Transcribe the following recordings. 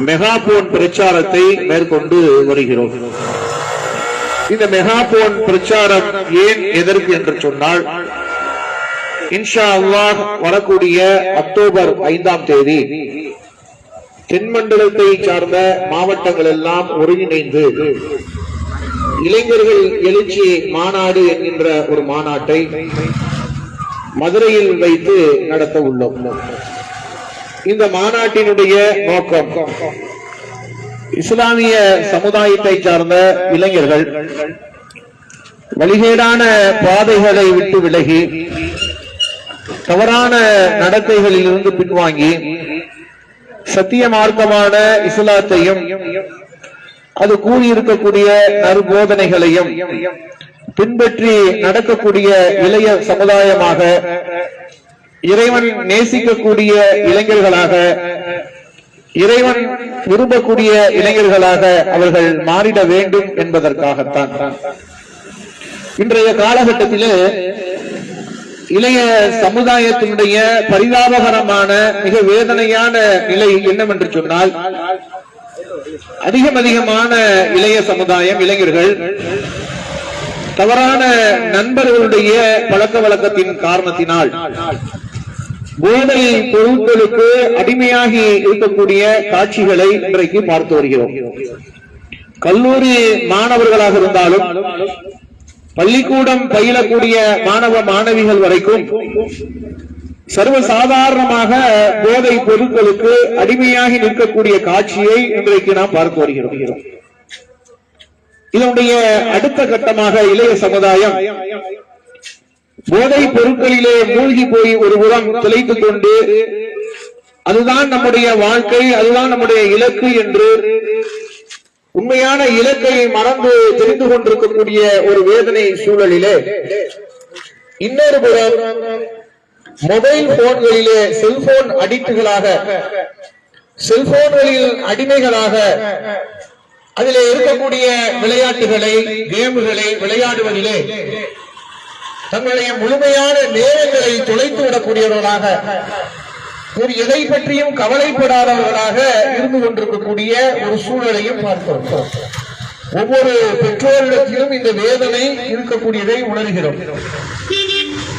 Megaphone பிரச்சாரத்தை மேற்கொண்டு வருகிறோம். இந்த மெகாபோன் பிரச்சாரம் ஏன் எதற்கு என்று சொன்னால், இன்ஷா அல்லாஹ் வரக்கூடிய அக்டோபர் 5ஆம் தேதி தென்மண்டலத்தை சார்ந்த மாவட்டங்கள் எல்லாம் ஒருங்கிணைந்து இளைஞர்கள் எழுச்சி மாநாடு என்கின்ற ஒரு மாநாட்டை மதுரையில் வைத்து நடத்த உள்ளோம். இந்த மாநாட்டினுடைய நோக்கம், இஸ்லாமிய சமுதாயத்தை சார்ந்த இளைஞர்கள் வழிகேடான பாதைகளை விட்டு விலகி தவறான நடத்தைகளில் இருந்து பின்வாங்கி சத்திய மார்க்கமான இஸ்லாத்தையும் அது கூறியிருக்கக்கூடிய நற்போதனைகளையும் பின்பற்றி நடக்கக்கூடிய இளைய சமுதாயமாக, இறைவன் நேசிக்கக்கூடிய இளைஞர்களாக, இறைவன் விரும்பக்கூடிய இளைஞர்களாக அவர்கள் மாறிட வேண்டும் என்பதற்காகத்தான் இன்றைய காலகட்டத்திலே இளைய சமுதாயத்தினுடைய பரிதாபகரமான மிக வேதனையான நிலை என்னவென்று சொன்னால், அதிகமான இளைய சமுதாயம் இளைஞர்கள் தவறான நண்பர்களுடைய பழக்க வழக்கத்தின் காரணத்தினால் போதை பொருட்களுக்கு அடிமையாகி இருக்கக்கூடிய காட்சிகளை இன்றைக்கு பார்த்து வருகிறோம். கல்லூரி மாணவர்களாக இருந்தாலும், பள்ளிக்கூடம் பயிலக்கூடிய மாணவ மாணவிகள் வரைக்கும் சர்வசாதாரணமாக போதை பொருட்களுக்கு அடிமையாகி நிற்கக்கூடிய காட்சியை இன்றைக்கு நாம் பார்த்து வருகிறோம். இதனுடைய அடுத்த கட்டமாக இளைய சமுதாயம் போதை பொருட்களிலே மூழ்கி போய் ஒரு புறம் திளைத்துக் கொண்டு அதுதான் நம்முடைய வாழ்க்கை, அதுதான் நம்முடைய இலக்கு என்று உண்மையான இலக்கை மறந்து தெரிந்து கொண்டிருக்கக்கூடிய ஒரு வேதனை சூழலிலே, இன்னொரு புறம் மொபைல் போன்களிலே செல்போன் அடிக்டுகளாக, செல்போன்களில் அடிமைகளாக அதிலே இருக்கக்கூடிய விளையாட்டுகளை, கேமுகளை விளையாடுவதிலே தங்களுடைய முழுமையான நேரங்களை தொலைத்து விடக்கூடியவர்களாக, ஒரு எதை பற்றியும் கவலைப்படாதவர்களாக இருந்து கொண்டிருக்கக்கூடிய ஒரு சூழலையும் பார்க்கிறோம். ஒவ்வொரு பெற்றோரிடத்திலும் இந்த வேதனை இருக்கக்கூடியதை உணர்கிறோம்.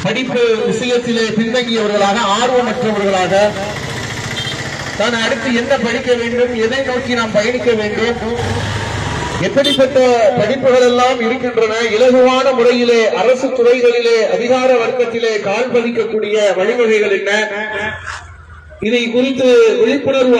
படிப்பு விஷயத்திலே பின்தங்கியவர்களாக, ஆர்வமற்றவர்களாக, தான் அடுத்து என்ன படிக்க வேண்டும், எதை நோக்கி நாம் பயணிக்க வேண்டும், எப்படிப்பட்ட படிப்புகள் எல்லாம் இருக்கின்றன, இலகுவான முறையிலே அரசு துறைகளிலே அதிகார வர்க்கத்திலே கால் பதிக்கக்கூடிய வழிவகைகள் என்ன, இதை குறித்து விழிப்புணர்வு